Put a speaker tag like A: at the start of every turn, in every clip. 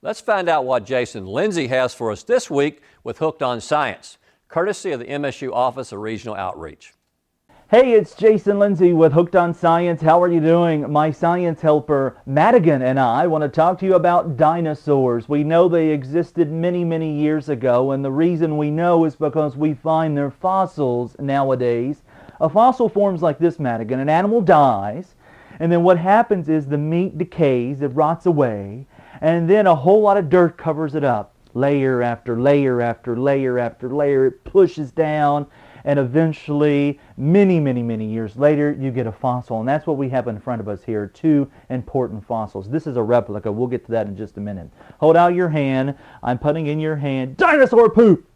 A: Let's find out what Jason Lindsey has for us this week with Hooked on Science, courtesy of the MSU Office of Regional Outreach.
B: Hey, it's Jason Lindsey with Hooked on Science. How are you doing? My science helper, Madigan, and I want to talk to you about dinosaurs. We know they existed many, many years ago, and the reason we know is because we find their fossils nowadays. A fossil forms like this, Madigan. An animal dies, and then what happens is the meat decays, it rots away, and then a whole lot of dirt covers it up. Layer after layer after layer after layer, it pushes down, and eventually, many, many, many years later, you get a fossil. And that's what we have in front of us here, two important fossils. This is a replica. We'll get to that in just a minute. Hold out your hand. I'm putting in your hand dinosaur poop.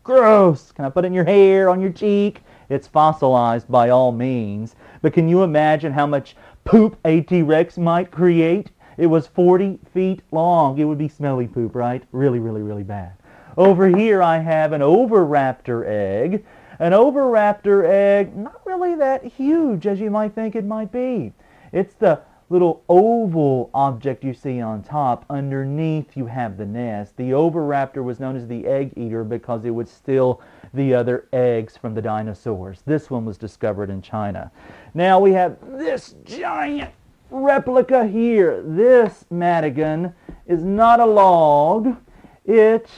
B: Gross. Can I put it in your hair, on your cheek? It's fossilized by all means. But can you imagine how much poop a T-Rex might create? It was 40 feet long. It would be smelly poop, right? Really, really, really bad. Over here I have an Raptor egg. An Raptor egg, not really that huge as you might think it might be. It's the little oval object you see on top. Underneath you have the nest. The Raptor was known as the egg eater because it would steal the other eggs from the dinosaurs. This one was discovered in China. Now we have this giant replica here. This, Madigan, is not a log. It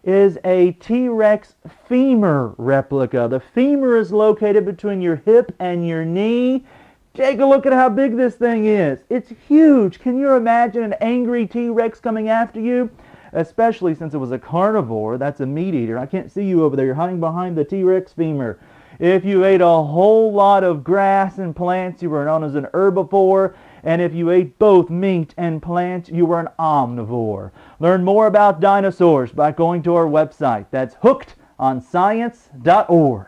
B: is a T-Rex femur replica. The femur is located between your hip and your knee. Take a look at how big this thing is. It's huge. Can you imagine an angry T-Rex coming after you? Especially since it was a carnivore. That's a meat eater. I can't see you over there. You're hiding behind the T-Rex femur. If you ate a whole lot of grass and plants, you were known as an herbivore. And if you ate both meat and plants, you were an omnivore. Learn more about dinosaurs by going to our website. That's hookedonscience.org.